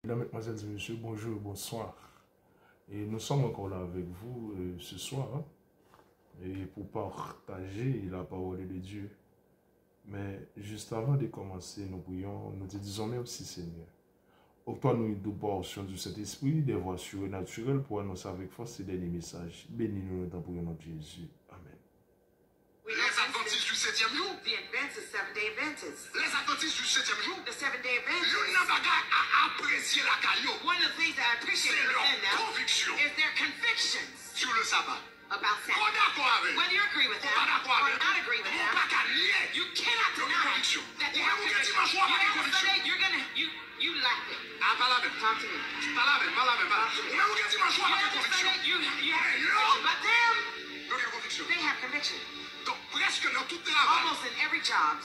Mesdames, Mesdemoiselles et Messieurs, bonjour, bonsoir. Et nous sommes encore là avec vous ce soir et pour partager la parole de Dieu. Mais juste avant de commencer, nous prions, nous te disons merci Seigneur. Octroie-nous une double portion du Saint-Esprit, des voix surnaturelles pour annoncer avec force et derniers messages. Bénis-nous dans le nom de Jésus. Amen. Les Adventistes du 7e jour. The Adventists, Seventh-day Adventists. Les Adventistes du 7e jour. The Seventh-day Yon Adventists. nan bagay à apprécier la caillou. One of the things that I appreciate C'est leur within them conviction is their convictions sur le sabbat. about Qu'on Sabbath. d'accord avec. Whether you agree with Qu'on them pas d'accord or avec. not agree with Qu'on them, pas qu'à nier. you cannot Yon deny conviction. that they Ou have même ou conviction. dimanche soir, You pas de have a conviction. Sunday, you're gonna, you like it. Ah, pas la même. Talk to me. Pas la même, pas la même, pas la même. Ou même ou dimanche soir, You pas de have a conviction. Sunday, you have Hey, conviction. yo. But them, Yon gen conviction. they have conviction. Donc, presque dans tout travail, Almost in every job.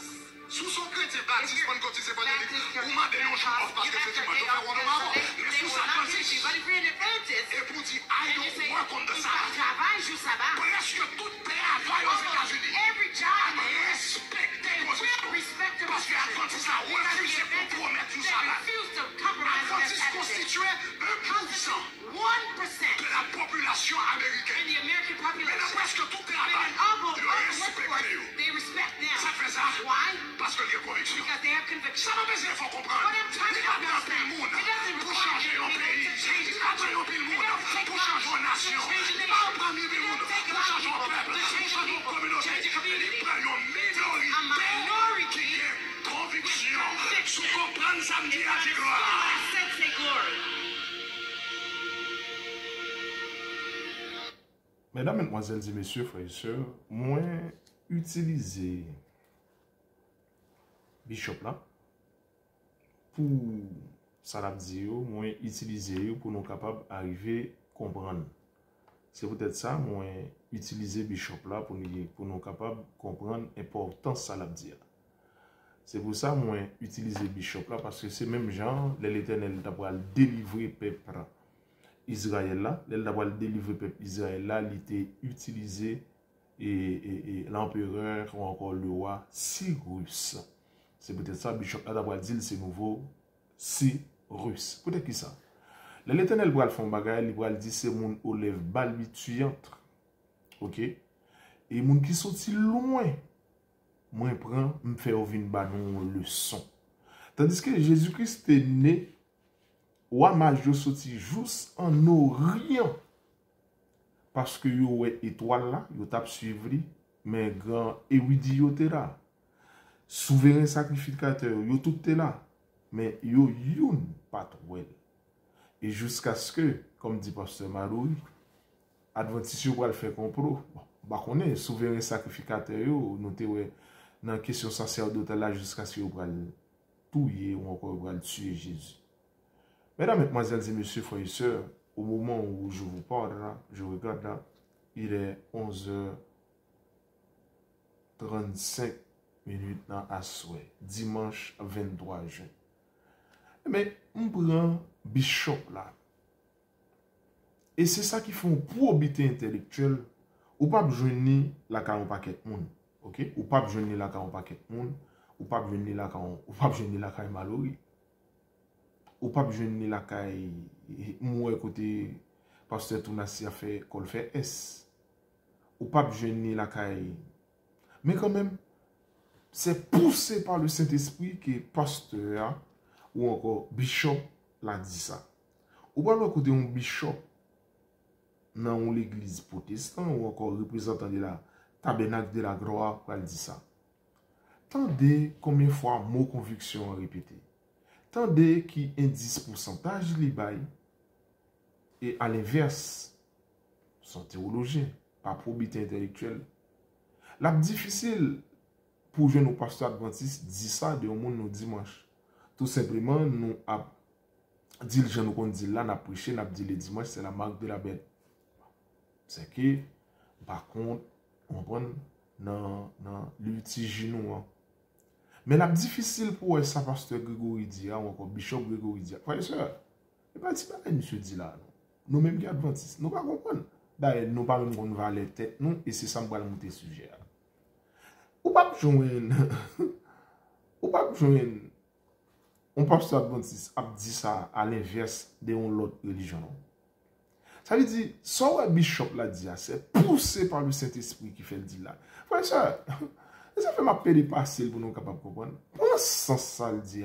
sous son chrétien baptiste, pentecôtiste, évangélique, Baptist, ou mandé non off parce you que have c'est to, dimanche, they donc don't, on they va will mais sous not sa teach you. But if you're an Adventist, et pour dire, I and you don't say, work on the "Tu Sabbath. travailles du sabbat." Presque tout travail aux Almost États-Unis. every job Respectez they vos will respect the parce que l'Adventiste a refusé pour promettre tout They Sabbath. refuse to compromise their L'Adventiste Sabbath. constituait 1% 1% de la population in américaine. the American Mais dans population. presque tout But travail, in almost ils all the respectent workforce, eux. they respect them. Ça fait ça Why? parce que les convictions. Because they have conviction. Ça m'a besoin, il faut comprendre. What I'm trying to Il y a help you un pile understand, monde it doesn't pour require changer un anything pays. to change Il the y a country. un pile It monde doesn't take pour much changer une nation. to change a Il nation. y a un premier It monde doesn't take a pour lot of changer un people peuple, to pour change a changer une people, communauté. change a community. Il prend une A minorité minority qui est conviction. with Sous comprendre samedi à It's dire not gloire. a sense of glory. Mesdames, Mesdemoiselles et Messieurs, frères et sœurs, moi, utiliser Bishop là pour ça l'a dit, moi, utiliser pour nous capables d'arriver à comprendre. C'est peut-être ça, moi, utiliser Bishop là pour nous capables de comprendre l'importance ça l'a dit. C'est pour ça, moi, utiliser Bishop là parce que c'est même genre, l'Éternel d'avoir délivré peuple Israël là, d'avoir délivré peuple Israël là, il était utilisé et l'empereur ou encore le roi Cyrus. C'est peut-être ça, Bishop là d'avoir dit c'est nouveau Cyrus. Peut-être qui ça. L'Éternel va le faire bagay, il va le dire c'est mon olève balbutiante. OK? Et moun qui sorti loin, moi prend me faire une banon leçon. Tandis que Jésus-Christ est né ou à major sorti juste en Orient. Parce que yo étoile là, yo tap suivre mais grand érudit yo te là. Souverain sacrificateur, yo tout te là. Mais yo youn pas trop. Et jusqu'à ce que, comme dit pasteur Maroui, Adventiste yo pral faire complot. Bon, bah connaît souverain sacrificateur yo, nous te dans question sacerdotale là jusqu'à ce que yo pral touyer ou encore pral tuer Jésus. Mesdames, Mesdemoiselles et Messieurs, frères et sœurs, au moment où je vous parle là, je regarde là, il est 11h35 dans à souhait, dimanche 23 juin. Mais on prend Bishop là. Et c'est ça qui fait une probité intellectuelle. Ou pas besoin la ka on paquet monde. OK? Ou pas besoin la ka on paquet monde, ou pas besoin la ka ou pas besoin la ka malori. Ou pas besoin la ka moi côté pasteur Tounassi a fait qu'on fait S. Ou pas besoin la ka. Mais quand même c'est poussé par le Saint-Esprit que pasteur ou encore bishop l'a dit ça. Ou pas côté un bishop dans l'église protestante ou encore représentant de la tabernacle de la gloire pour dire ça. Tendez combien de fois mot conviction répété. Tendez qui indice pourcentage li bay et à l'inverse son théologien pas probité intellectuelle. La difficile pour jeune nos pasteurs adventistes dit ça de au monde nos dimanche. Tout simplement nous a dit le jeune qu'on dit là n'a prêché n'a dit le dimanche c'est la marque de la bête. C'est que par contre on prend dans l'utilité nous. Mais la difficile pour ça pasteur Grégory dit ou encore bishop Grégory dit. Frère sœur, et pas si pas monsieur dit là. Nous même qui adventistes, nous pas comprendre. D'ailleurs nous pas même qu'on va aller tête nous et c'est ça me va monter sujet. Ou pas joindre ou pas joindre on pasteur adventiste a dit ça à l'inverse de l'autre religion. Ça veut dire, soit bishop l'a dit, c'est poussé par le Saint-Esprit qui fait le dit là. Frère, ça fait ma paix de passer pour nous capables de comprendre. Pour le sens ça le dit.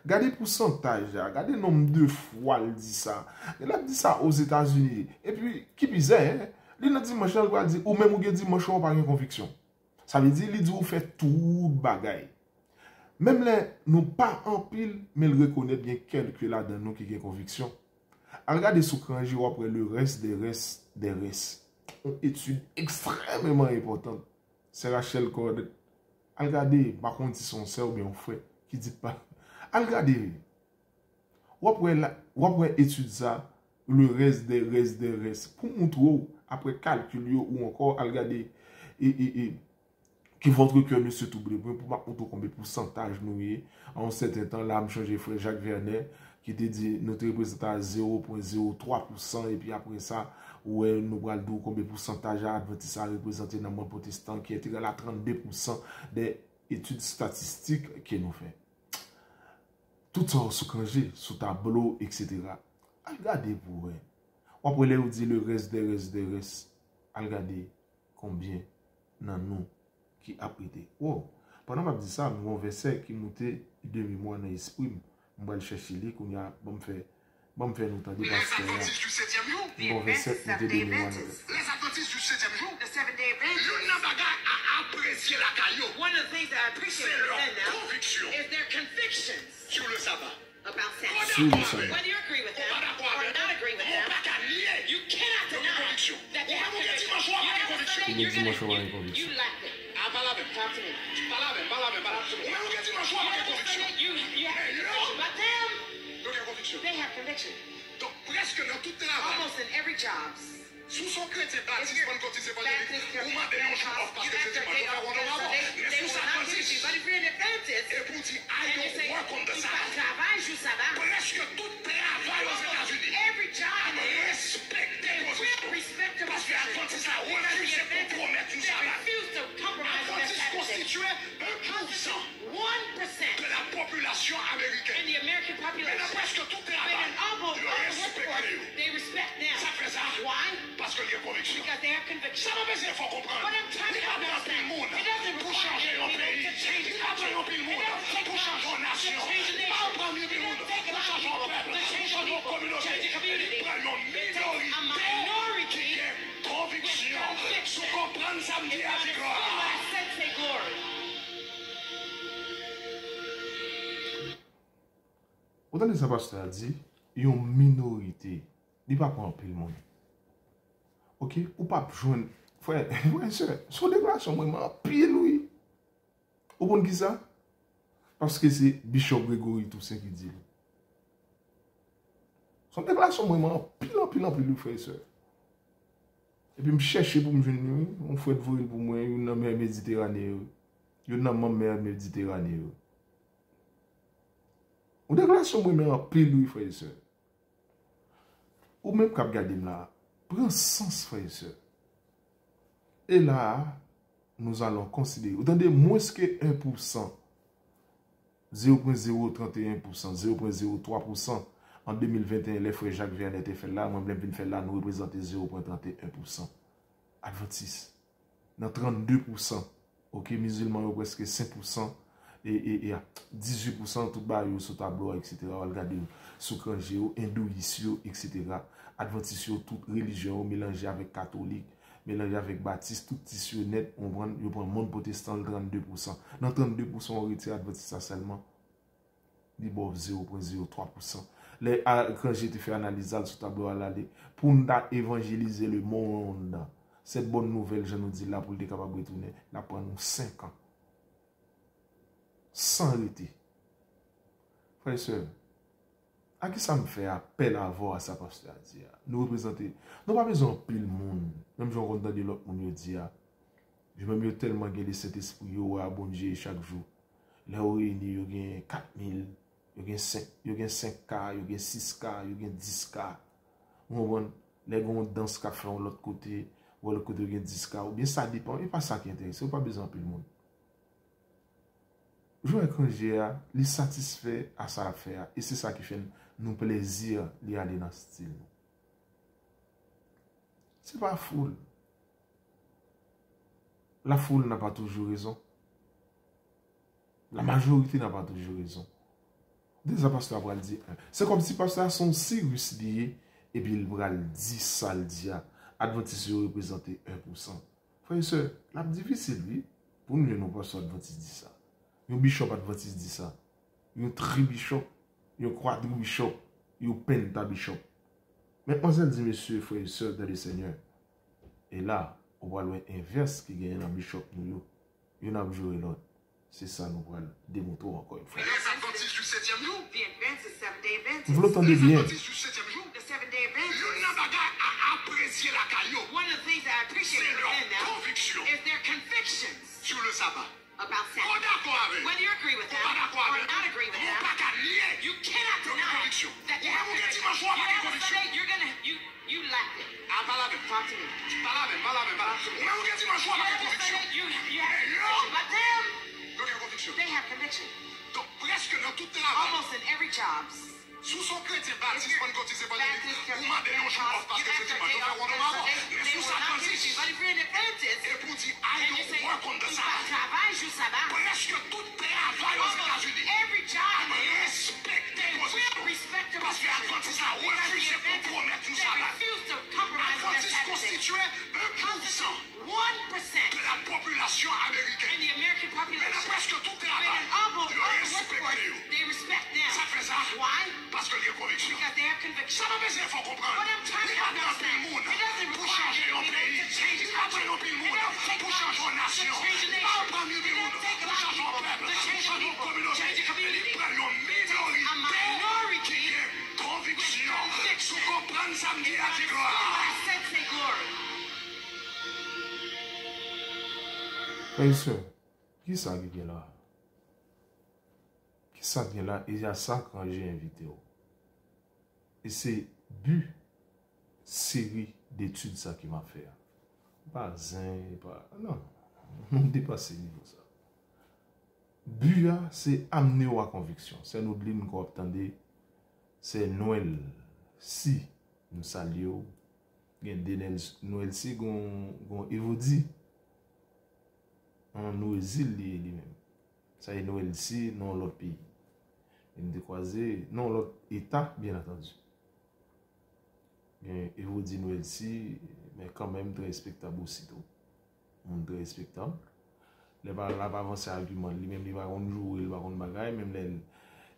Regardez le pourcentage, regardez le nombre de fois il dit ça. Il a dit ça aux États-Unis. Et puis, qui disait, il a dit, dimanche, il a dit, ou même, il a dit, dimanche, on n'a pas une conviction. Ça veut dire, il dit, on fait tout bagaille. Même là, nous pas en pile, mais il reconnaît bien quelques là dans nous qui ont conviction. Regardez sous Kanji après le reste des restes des restes. Une étude extrêmement importante. C'est Rachel Cord. Regardez, par contre, si son sœur ou bien frère qui dit pas. Regardez. Ou après étude ça, le reste des restes des restes. Pour montrer, après calculer ou encore, regardez, qui votre cœur ne se trouble pour pas montrer combien de pourcentage nous y en un certain temps, là, je changé frère Jacques Vernet, qui te dit notre représentant à 0,03% et puis après ça, ouais, nous allons combien de pourcentage à Adventiste a représenté dans le monde protestant qui est égal à 32% des études statistiques que nous fait. Tout ça sous congé, sous tableau, etc. Regardez pour vous. Après, on dit le reste des restes. Regardez combien dans nous qui a prêté. Oh, pendant que je dis ça, mon verset qui montait demi-mois dans l'esprit, je vais chercher les qu'on a bon faire nous entendre parce que Les Adventistes du 7e jour. mon verset montait demi-mois dans Les Adventistes du 7e jour. The 7-day Adventist. L'un n'a bagarre à apprécier la caillou. One of the things that I appreciate C'est about leur them now conviction is their convictions sur le sabbat. about Pas Sabbath. Sur le d'accord sabbat. avec. Whether you agree with them Pas d'accord or avec. not agree with On them, pas qu'à nier. you cannot Nos deny convictions. that they On have va mourir convictions. dimanche soir You avec have conviction. Sunday, Il est you're dimanche soir gonna- avec conviction. You lack it. Ah, pas la même. Talk to me. Pas la même. On va mourir dimanche soir You avec have conviction. Sunday, you have Mais conviction. But them, Donc, il y a conviction. they have conviction. Donc, presque dans tout travail, Almost in every job. sous son chrétien baptiste, If you're pentecôtiste, Baptist, évangélique, you're ou mandé un jour off parce you que have c'est their dimanche, day off on va because voir. they Mais will sous sa not give it to you. consiste, But if you're an Adventist, et pour dire, and you say, aïe, on compte de tu ça. travailles juste avant, Presque tout travail aux États-Unis. every job in the world, Respectez they vos will respect the Parce que position. l'Adventiste a Because the refusé de Adventists, compromettre une they sabbat. refuse to compromise on their L'Adventiste Sabbath. constituait 1% 1% de la population in américaine. the American Mais dans population. presque tout But travail, in almost le all the respectez. workforce, they respect them. Ça fait ça. Why? Parce qu'il y a conviction. Because they have conviction. Ça m'a besoin, il faut comprendre. But I'm trying Il to n'y a pas understand. de monde It doesn't pour require changer un people pays. to change Il the n'y a pas country. de monde It doesn't take pour changer une much nation. to change a Pas nation. un premier It doesn't take a pour lot of changer un people peuple. to change Pour changer une people, communauté. change a community. Il prend une It takes a minorité minority qui a conviction. Sous comprendre ça me dit à It's gloire. what I said, say glory. Autant de ça, pasteur a dit, il y a une minorité. Il n'y a pas pour un peu le monde. Ok? Ou pas joindre. Frère, son déclaration, vraiment, pile, oui. Au bon qui ça? Parce que c'est Bishop Grégory Toussaint qui dit. Son déclaration, vraiment, pile, frère et soeur. Et puis, je cherche pour me joindre, on fait de vous pour moi, une dans mer Méditerranée. Une dans ma mer Méditerranée. Une déclaration, vraiment, pile, oui, frère et soeur. Ou même quand vous regardez là, prend sens, frère et soeur. Et là, nous allons considérer, vous entendez, moins que 1%, 0,031%, 0,03% en 2021, les frères Jacques Vernet étaient fait là, moi-même venu faire là, nous représentons 0,31%. Adventiste. Dans 32%, ok, musulmans, presque 5%, et 18% tout bas, sur tableau, etc. Regardez, sous Kangéo, hindouistes, etc. Adventistes, toute religion, mélangée avec catholique, mélangé avec baptiste, tout tissu net, on prend le monde protestant, le 32%. Dans 32%, on retire adventiste seulement. Il y a 0,03%. Quand j'ai fait analyse sur le tableau, pour nous évangéliser le monde, cette bonne nouvelle, je nous dis là, pour être capable de retourner, là, pour nous 5 ans. Sans arrêter. Frères et sœurs, à qui ça me fait appel à voir à sa pasteur dire nous représenter nous pas besoin de pile monde même si on entend de l'autre monde dire je me mieux tellement gagner cet esprit yo à bon Dieu chaque jour là où il y a 4000 il y a 5 il y a 5K il y a 6K il y a 10K on les gens danse qu'a fait de l'autre côté ou l'autre côté il y a 10K ou bien ça dépend et pas ça qui intéresse pas besoin de pile monde jouer étranger, il satisfait à sa affaire. Et c'est ça qui fait nous plaisir d'y aller dans ce style. C'est pas foule. La foule n'a pas toujours raison. La majorité n'a pas toujours raison. Déjà, pasteur Abral dit, c'est comme si pasteur son Cyrus lié, et puis il va dire ça, le dia. Adventiste représenté 1%. Frère et soeur, la difficile, lui, pour nous, nous pas Adventiste dit ça. Un bishop Adventiste dit ça. Un tri-bishop, un quadri-bishop, un penta-bishop. Mais on s'est dit, monsieur, frère et soeur dans le Seigneur. Et là, on voit l'inverse qui gagne dans le bishop, nous, il a joué l'autre. C'est ça, nous allons démontrer encore une fois. Les Adventistes du 7e jour. The Adventist, Seventh-day Adventist. Vous l'entendez Les bien. Adventistes du 7e jour. The Seventh-day L'un Adventist. bagaille à apprécier la caillou. One of the things that I appreciate C'est about them leur now conviction is their convictions sur le sabbat. about On Sabbath. d'accord avec. Whether you agree with them Pas d'accord or avec. not agree with On them, pas qu'à nier. you cannot Leur deny conviction. that they On have va vous dire conviction. dimanche soir, You pas de have a conviction. Sunday, you're gonna you lack it. Ah, pas la même. Talk to me. Pas la même, pas la même, pas la même. On va vous dire dimanche soir, You pas de have a conviction. Sunday, you have Mais conviction, but them, Donc, il y a conviction. they have conviction. Donc, presque dans tout travail, Almost in every job. sous son chrétien baptiste, pas de côté, pas Baptist, de vous m'avez un jour off parce que c'est dimanche, donc on va voir. Mais they sous will sa not give you. conscience, But if you're an Adventist, et pour dire, and aïe, you say, on compte de ça. travail juste sabbat, Presque tout travail aux almost États-Unis. every job there, Respectez they will position. respect the Parce que l'Adventiste a refusé pour promettre tout ça là. They refuse to compromise their L'Adventiste Sabbath. constituait 1% 1% de la population in américaine. the American Mais population. presque tout But travail, in almost le all the respectez. workforce, they respect them. Ça fait ça Why? parce que il y a conviction. Because they have conviction. Ça m'a besoin, il faut comprendre. What I'm trying to Il y a un understand, pile monde it doesn't pour require changer un you to pays. change Il the n'y a pas country. un pile It monde doesn't take pour much changer une to nation. change a Il n'y a nation. pas un pile It monde doesn't take a pour lot of changer un people peuple. to change Pour a changer une people, communauté. change a community. Il prend une A minority qui a conviction. conviction. Sous comprendre samedi à It's gloire. I said say glory. Frère et soeur, qui ça qui est là? Qui ça qui est là? Il y a ça quand j'ai invité. Et c'est but série d'études ça qui m'a fait. Pas zin, pas... Non, on dépasse ce niveau ça. But, c'est amener à conviction. C'est nous oublier qu'on attendait. C'est Noël. Si nous saluons, il y a des Noël si qu'on évolue. On nous exile lui-même. Ça est Noël si, non l'autre pays. Il nous croisé, non l'autre État, bien entendu. Il vous dit Noël si, mais quand même très respectable aussitôt. On très respectable. Les pas là pas avancer argument, lui-même il va on jouer, il va on bagaille, même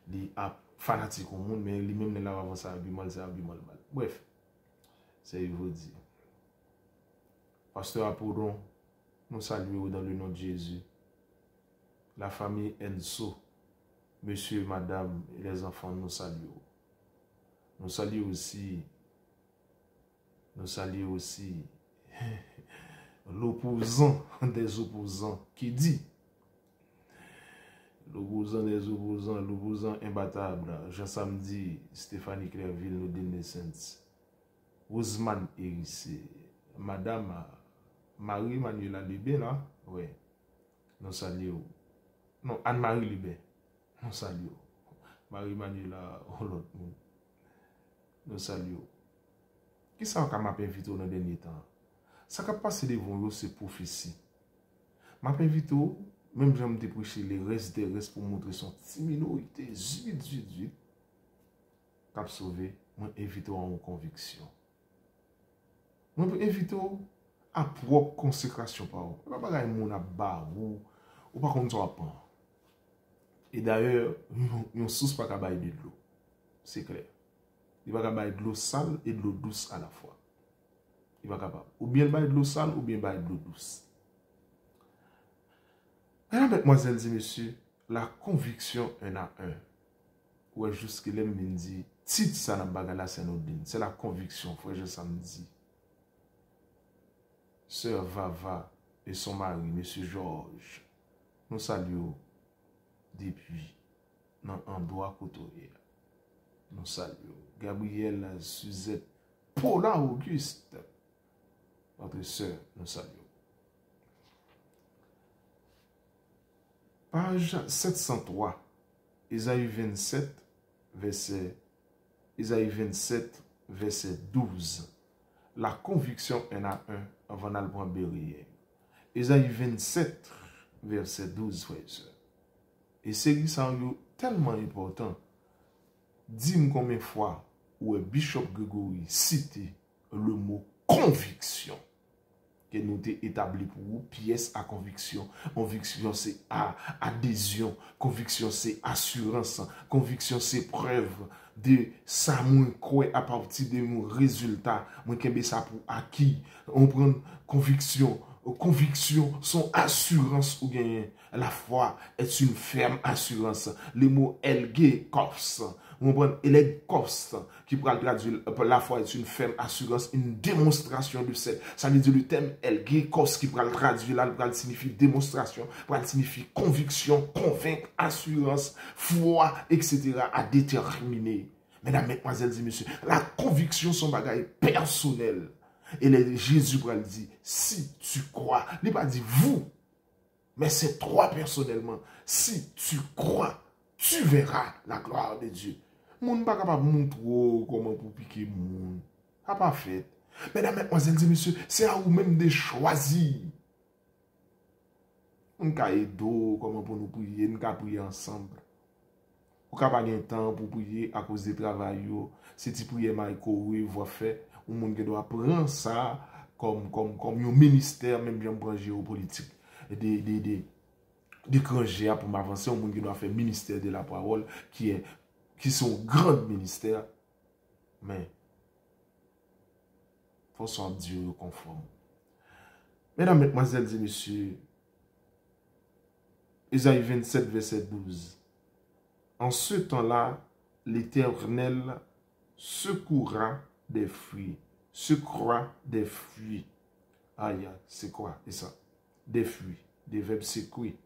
les fanatique au monde, mais lui-même il va avancer argument, c'est argument mal. Bref, c'est il vous dit. Pasteur Apollon, nous saluons dans le nom de Jésus. La famille Enso, monsieur, madame et les enfants, nous saluons. Nous saluons aussi l'opposant des opposants qui dit l'opposant imbattable, Jean Samedi, Stéphanie Clairville, nous Descents, Ousmane Hérissé, madame Marie-Manuela Lubé, là, oui, nous saluons. Non, Anne-Marie Lubé, nous saluons. Marie-Manuela, l'autre monde, nous saluons. Qui ça m'a invité dans le dernier temps? Ça qui a passé devant vous, c'est prophétie. M'a invité, même j'aime te prêcher les restes des restes pour montrer son petit minorité, vite, qui a sauvé, m'a invité à une conviction. M'a invité à propre consécration par vous. Pas bagaille mon à bas ou pas comme ça pas. Et d'ailleurs, une source pas capable de l'eau. C'est clair. Il va capable de l'eau sale et de l'eau douce à la fois. Il va capable. Ou bien de l'eau sale ou bien de l'eau douce. Mesdames, mesdemoiselles et messieurs, la conviction un à un. Ou jusque là, me dit, titre ça dans bagala c'est la conviction, frère je samedi. Sœur Vava et son mari, monsieur Georges, nous saluons depuis dans endroit côtoyer. Nous saluons Gabriel Suzette, Paula Auguste, notre sœur, nous saluons. Page 703, Isaïe 27, verset 12. La conviction en a un avant d'album Berrier. Isaïe 27, verset 12, frère et sœur. Et c'est ça tellement important. Dis-moi combien de fois où Bishop Gregory cité le mot conviction que nous avons établi pour vous, pièce à conviction. Conviction, c'est adhésion. Conviction, c'est assurance. Conviction, c'est preuve de ça, moi, quoi, à partir de mon résultat. Moi, qu'est-ce ça pour acquis. On prend conviction. Conviction, son assurance ou gagner. La foi est une ferme assurance. Le mot elge kos. On prend elge kos qui pourra traduire la foi est une ferme assurance, une démonstration de cette. Ça veut dire le terme elge kos qui pourra le traduire là, pourra signifier démonstration, pourra signifier conviction, convaincre, assurance, foi, etc. à déterminer. Mesdames, mesdemoiselles et messieurs, la conviction son bagage personnel. Et Jésus va le dire, si tu crois, il va dire vous, mais c'est toi personnellement. Si tu crois, tu verras la gloire de Dieu. Moun pas capable de montrer comment pour piquer moun. Pas fait. Mesdames, mesdemoiselles et messieurs, c'est à vous-même de choisir. On ka aider comment pour nous prier, nous ka prier ensemble. Ou ka pas de temps pour prier à cause du travail yo. Si tu prier Michael voit fait, ou moun qui doit prendre ça comme un ministère même bien pour géopolitique des congés pour m'avancer, au monde qui doit faire ministère de la parole qui sont grands ministères, mais faut s'en Dieu conforme. Mesdames, mesdemoiselles et messieurs, Isaïe 27, verset 12. En ce temps-là, l'Éternel secourra des fruits. Secourra des fruits. Aïe, c'est quoi? Et ça? Des fruits. Des verbes secouer.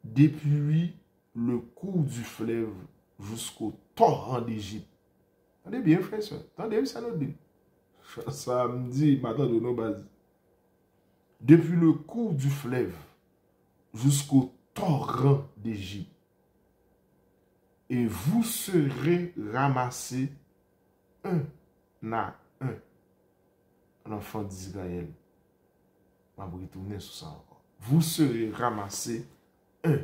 Depuis le cours du fleuve jusqu'au torrent d'Égypte. Attendez bien, frère, ça. Attendez, ça nous dit. Ça me dit, maintenant, de nos bases. Depuis le cours du fleuve jusqu'au torrent d'Égypte. Et vous serez ramassés un à un. L'enfant d'Israël. Je vais retourner sur ça encore. Vous serez ramassés un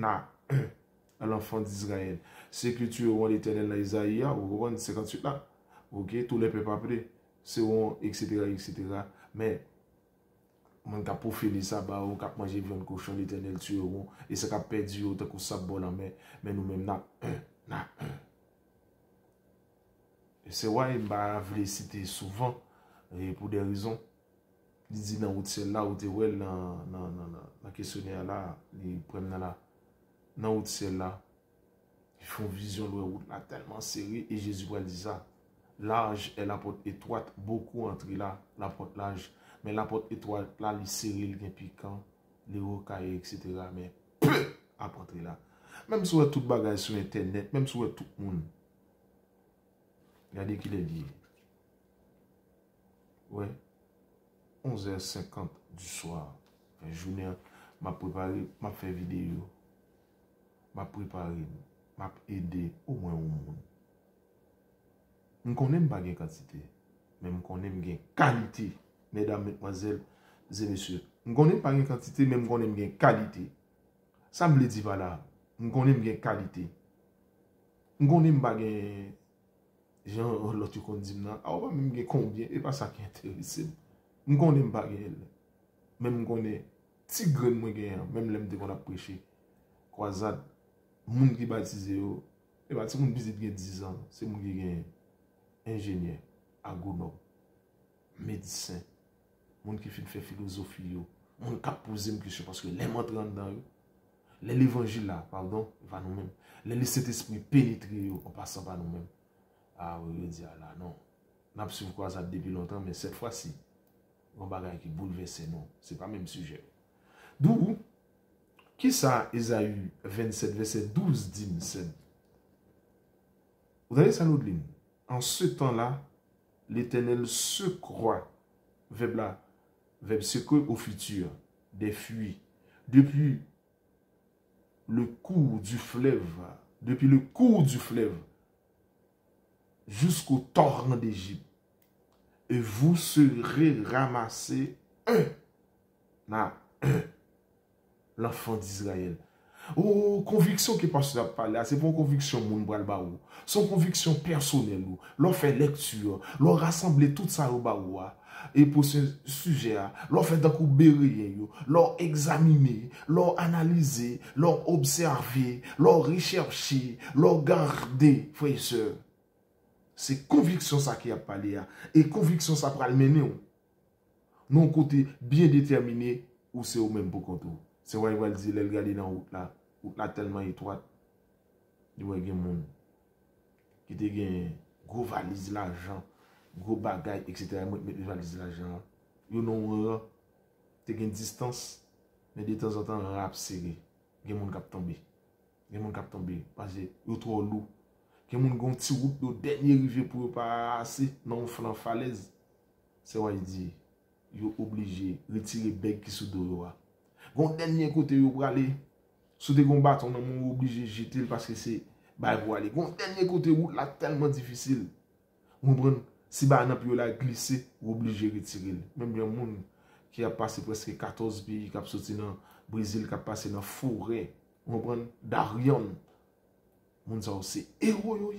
à un. L'enfant d'Israël. C'est que tu auras l'Éternel dans Isaïe, ou 58 là. Ok, tous les peuples après. C'est etc. etc. Mais, on a profilé ça, on a mangé viande cochon, l'Éternel tueront. Et c'est qu'a perdu autant que ça bon en main. Mais nous-mêmes, n'a un. Et c'est why je vais citer souvent, et pour des raisons. Il dit dans celle-là, ou tu vois, dans le questionnaire là, ils prennent là. Dans celle-là, ils font vision de la route là, tellement serrée. Et Jésus va dire ça. Large est la porte étroite, beaucoup entre là, la porte large. Mais la porte étroite là, il serré, il est piquant, les rocailles, etc. Mais peu à porter là. Même si vous avez tout bagage sur Internet, même si vous avez tout le monde. Regardez qu'il est lié. Ouais. 11h50 du soir. Enfin, journée, m'a préparé, m'a fait vidéo. M'a préparé, m'a aidé au moins au monde. Je ne connais pas la quantité, mais je connais la qualité, mesdames, mesdemoiselles et messieurs. Je ne connais pas la quantité, mais je connais la qualité. Ça me le dit pas là. Je connais la qualité. Je connais pas la genre, l'autre qu'on dit, ah, on va même combien, et pas ça qui est intéressant. Je connais pas elle. Même je connais petit grain de même l'aime qu'on a prêché. Croisade, monde qui baptisé, et bah, si on visite 10 ans, c'est mon qui est ingénieur, agronome, médecin, monde qui fait philosophie, monde qui a posé une question parce que les montrant dans l'évangile là, pardon, va nous-mêmes. Les cet esprit pénétrer en passant par nous-mêmes. Ah oui, je dis là, non. On a suivi quoi ça depuis longtemps, mais cette fois-ci, on bagaille qui bouleverse nous. C'est pas le même sujet. D'où, qui ça, Isaïe 27, verset 12 dit, vous avez ça l'autre ligne. En ce temps-là, l'Éternel se croit, verbe secouer au futur, des fuites, depuis le cours du fleuve, depuis le cours du fleuve jusqu'au torrent d'Égypte. Et vous serez ramassés un, l'enfant d'Israël. Oh, conviction que pasteur a parlé, c'est pour conviction moun bral ba ou. Son conviction personnelle ou. L'on fait lecture, l'on rassemble tout ça au ba ou. Et pour ce sujet, l'on fait d'un coup béré, l'on examiner, l'on analyser, l'on observer, l'on rechercher, l'on garder, frères et sœurs. C'est conviction ça qui a parlé. Et conviction ça pour le mener. Non côté bien déterminé ou c'est au même pour compte. C'est vrai, il va dire, il regarde dans la route là tellement étroite. Il y a des gens qui ont des gros valises l'argent, gros bagages, etc. Ils mettent des valises l'argent. Ils ont une distance, mais de temps en temps, un rap serré. Il y a des gens qui tombent. Il y a des gens qui tombent parce que sont trop lourds. Il y a des gens qui ont une petite route de dernier rivière pour passer dans une falaise. C'est vrai, il dit, ils sont obligés de retirer les bègues qui sont dehors. Gon dernier côté yo pour aller sous des combats on est obligé de jeter parce que c'est bah pour aller gon dernier côté route là tellement difficile vous comprenez si bah n'a plus la glisser ou obligé de retirer même un monde qui a passé presque 14 pays qui a sorti dans Brésil qui a passé dans forêt vous comprenez Darion monde ça c'est héros yo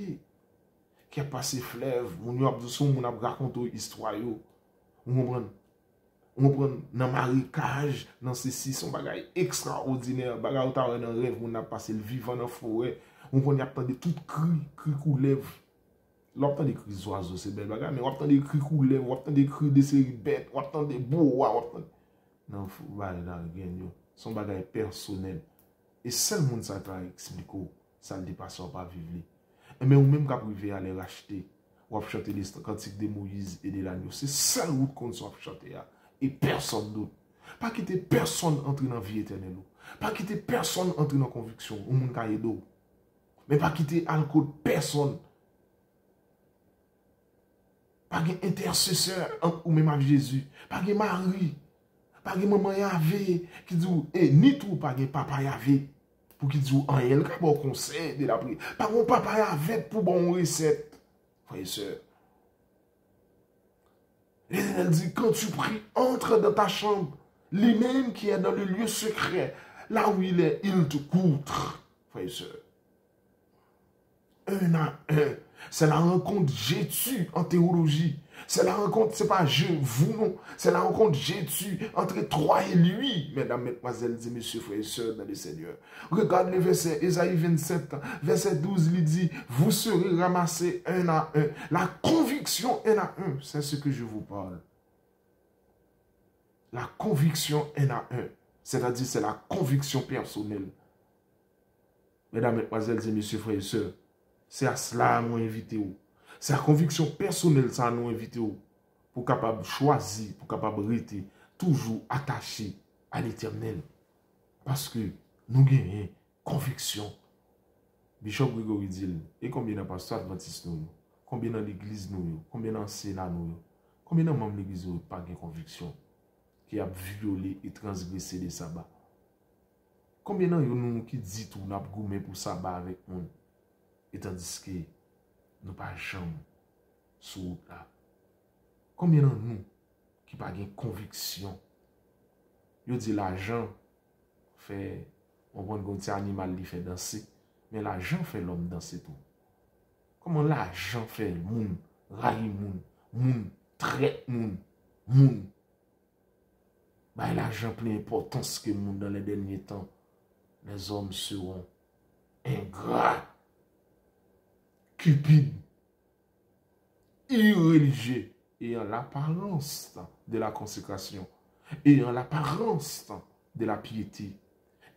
qui a passé fleuve mon yo a son mon a raconté histoire yo vous comprenez. On prend dans marécage, dans ceci, son bagage extraordinaire, bagage dans un rêve, on a passé le vivant dans la forêt, on prend y attendre tout cri couleuvre. L'obten des cris d'oiseaux, c'est belle bagage, mais on attend des cris couleuvre, on attend des cris de séries bêtes, on attend des bois, on attend. Non, faut bagage dans rien, son bagage personnel. Et seul monde ça t'a expliqué, ça le dépasse pas vivre. Mais ou même quand privé aller racheter, ou chanter les cantiques de Moïse et de l'agneau, c'est seul route qu'on soit chanter. Et personne d'autre. Pas quitter personne entrer dans la vie éternelle. Pas quitter personne entrer dans la conviction. Ou moun kaye d'eau. Mais pas quitter alcool personne. Pas de intercesseur ou même avec Jésus. Pas de Marie. Pas de maman Yahvé qui dit, ni tout pas de papa Yahvé. Pour qui dit, en elle, qui bon conseil de la prière. Pas de papa Yahvé pour bon recette. Frères et sœurs. Elle dit, quand tu pries, entre dans ta chambre. Lui-même qui est dans le lieu secret, là où il est, il te couvre. Frères et sœurs. Un à un. C'est la rencontre Jésus en théologie. C'est la rencontre, c'est pas je, vous, non. C'est la rencontre Jésus entre toi et lui, mesdames, mesdemoiselles et messieurs, frères et sœurs dans le Seigneur. Regarde le verset, Ésaïe 27, verset 12, il dit, vous serez ramassés un à un. La conviction un à un, c'est ce que je vous parle. La conviction un à un. C'est-à-dire, c'est la conviction personnelle. Mesdames, mesdemoiselles et messieurs, frères et sœurs, c'est à cela nous invité. C'est la conviction personnelle ça nous invité pour capable choisir, pour capable rester toujours attaché à l'Éternel. Parce que nous gagnons conviction. Bishop Gregory dit, et combien de pasteurs adventistes nous, combien dans l'église nous, combien dans le Sénat nous, combien de membres de l'église n'ont pas de conviction qui a violé et transgressé les sabbats. Combien de nous qui dit tout, nous avons gourmé pour sabbat avec nous. Et tandis que nous pas jamais sous là. Combien de nous qui pas de conviction? Yo dit l'argent fait, on prend un petit animal qui fait danser, mais l'argent fait l'homme danser tout. Comment l'argent fait le monde, raille monde, traite monde. Bah l'argent plus importance que le monde dans les derniers temps. Les hommes seront ingrats. Cupide, irreligieux, ayant l'apparence de la consécration, ayant l'apparence de la piété,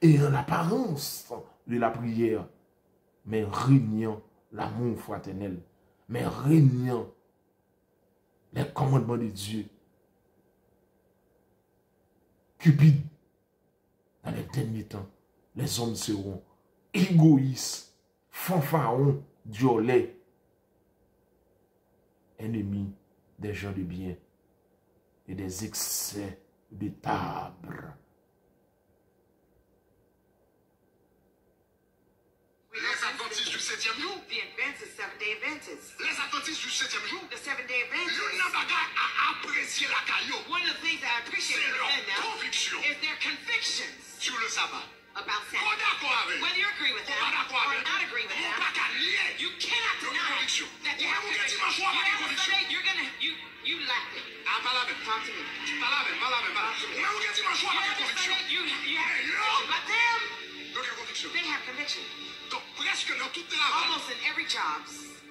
ayant l'apparence de la prière, mais régnant l'amour fraternel, mais régnant les commandements de Dieu. Cupide, dans les derniers temps, les hommes seront égoïstes, fanfarons, violets, ennemis des gens de bien et des excès de table. Seventh-day Adventists. Les adventistes du 7e jour, The Seventh-day l'un Adventists. bagay à apprécier la caillou. One of the things that I appreciate C'est leur within them conviction is their convictions sur le sabbat. about Pas Sabbath. d'accord avec. Whether you agree with them Pas d'accord or avec. not agree with On them, pas qu'à nier. you cannot Leur deny conviction. that you have Ou bien conviction. dimanche soir, You pas de have a conviction. Sunday, you lack it. Ah, pas la même. Talk to me. Pas la même, pas la même, pas la même. Mais ou bien dimanche soir, You pas de have a conviction. Sunday, you have Hey, yo. conviction. But them, Donc, conviction. they have conviction. Donc, presque dans tout travail, Almost in every job.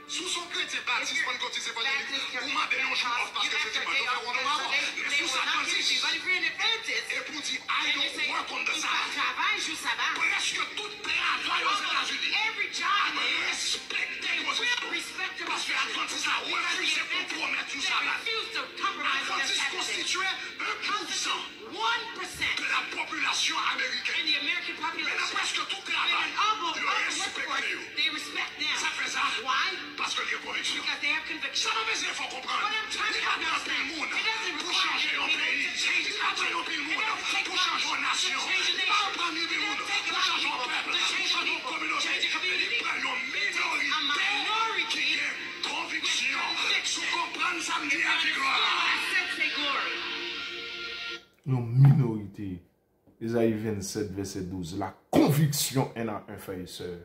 sous son chrétien baptiste, pentecôtiste, évangélique, Baptist, ou m'a donné un jour off parce you que have c'était to pas day tout off on because va Sunday, mais they sous will sa not use you. conscience, But if you're an Adventist, et pour dire, I and you don't say, work on the tu Sabbath. travailles juste sabbat, Presque tout travail aux États-Unis, every job there respecter vos will respect the parce que l'Adventiste a refusé de compromettre tout They Sabbath. refuse to compromise with their L'Adventiste Sabbath. constituait 1% 1% de la population in américaine. the American Mais dans population. presque tout And travail, in almost le all the respect workforce, eux. they respect them. Ça fait ça Why? parce que les convictions. Because they have conviction. Ça m'a besoin, il faut comprendre. What I'm trying to Il n'y a help you pas de understand, monde it doesn't pour require changer un people pays. to change Il the n'y a pas country. de It monde doesn't take pour much changer une to nation. change a Il n'y a nation. pas de It monde doesn't take a pour lot of changer un people peuple. to change a Pour changer une people, communauté. change a community. Il prend une It takes a minorité qui minority a conviction. conviction. Sous comprendre samedi to à qui understand gloire. what I said, say glory. Une minorité. Ésaïe 27, verset 12. La conviction en a un frère et sœur.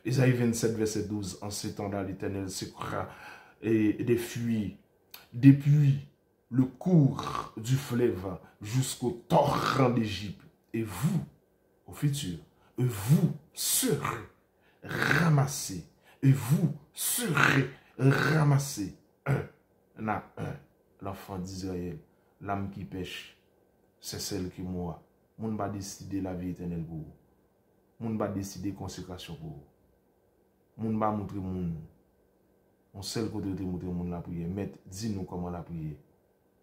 Ésaïe 27, verset 12. En ces temps-là, l'Éternel sécra et des fuites depuis le cours du fleuve jusqu'au torrent d'Égypte. Et vous, au futur, vous serez ramassés. Et vous serez ramassés. Un à un. L'enfant d'Israël, l'âme qui pêche, c'est celle qui mourra. Moun va décider la vie éternelle pour vous. Moun va décider consécration pour vous. Moun va montrer moun. On seul côté de montrer moun la prière. Maître, dis-nous comment la prière.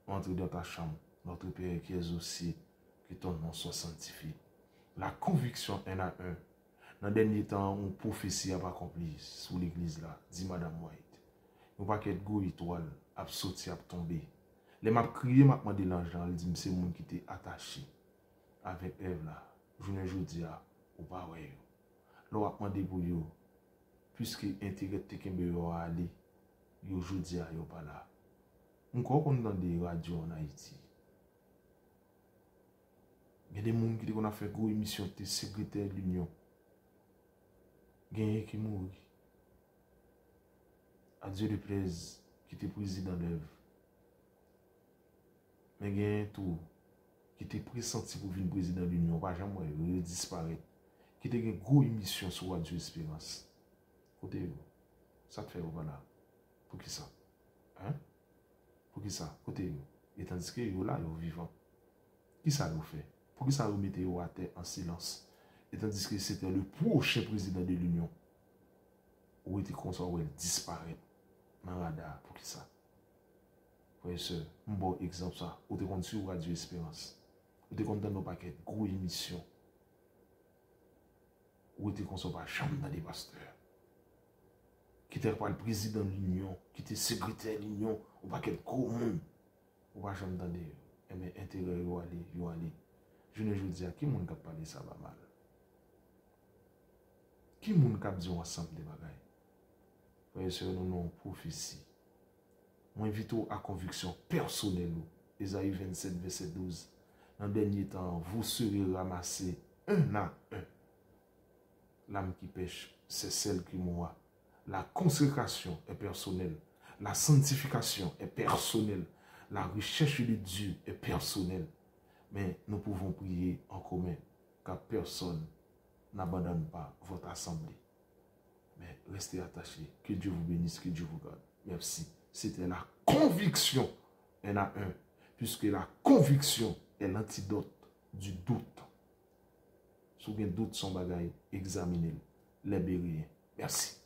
Entre dans ta chambre. Notre Père qui est aussi, que ton nom soit sanctifié. La conviction en a un. Dans le dernier temps, une prophétie a pas accompli sous l'église là, dit Madame White. Nous pas qu'être go étoile, a sauté, a tombé. Les m'a crié, m'a demandé l'argent, il dit c'est moun qui était attaché avec Ève là. Je ne dis à ou pas ouais. L'on a demandé pour yo, puisque intérêt te kembe yo a aller, yo jodi a yo pas là. On croit qu'on dans des radios en Haïti. Il y a des gens qui ont fait une émission de secrétaire de l'Union. Il y a des qui mourent. À Dieu le plaise, qui était président d'Ève. Mais il y a un tout qui était pressenti pour venir président de l'Union. Pas jamais, il disparaît. Qui était une grosse émission sur Radio Espérance. Côté, ça te fait voilà. Pour qui ça? Hein? Pour qui ça? Côté, et tandis que vous là, vous vivant. Qui ça vous fait? Pour qui ça vous mettez à terre en silence? Et tandis que c'était le prochain président de l'Union. Où était comme ça, où elle disparaît dans le radar. Pour qui ça? Frère et sœur, un bon exemple ça. Où te compte sur Radio Espérance. Où te compte dans nos paquets, gros émissions. Où te compte sur la chambre dans les pasteurs. Qui était pas le président de l'Union, qui était secrétaire de l'Union, ou pas quel gros monde. Ou pas jamais dans des intérêts, yo aller. Je ne dis à qui monde qui parler ça va mal. Qui monde qui dit ensemble des bagailles. Frère et sœur, nous avons une prophétie. Moi, invite à conviction personnelle. Ésaïe 27, verset 12. Dans le dernier temps, vous serez ramassés un à un. L'âme qui pêche, c'est celle qui mourra. La consécration est personnelle. La sanctification est personnelle. La recherche de Dieu est personnelle. Mais nous pouvons prier en commun, car personne n'abandonne pas votre assemblée. Mais restez attachés. Que Dieu vous bénisse, que Dieu vous garde. Merci. C'était la conviction. Il y en a un. Puisque la conviction est l'antidote du doute. Si vous avez un doute sur bagaille, examinez-le. Les Bériens. Merci.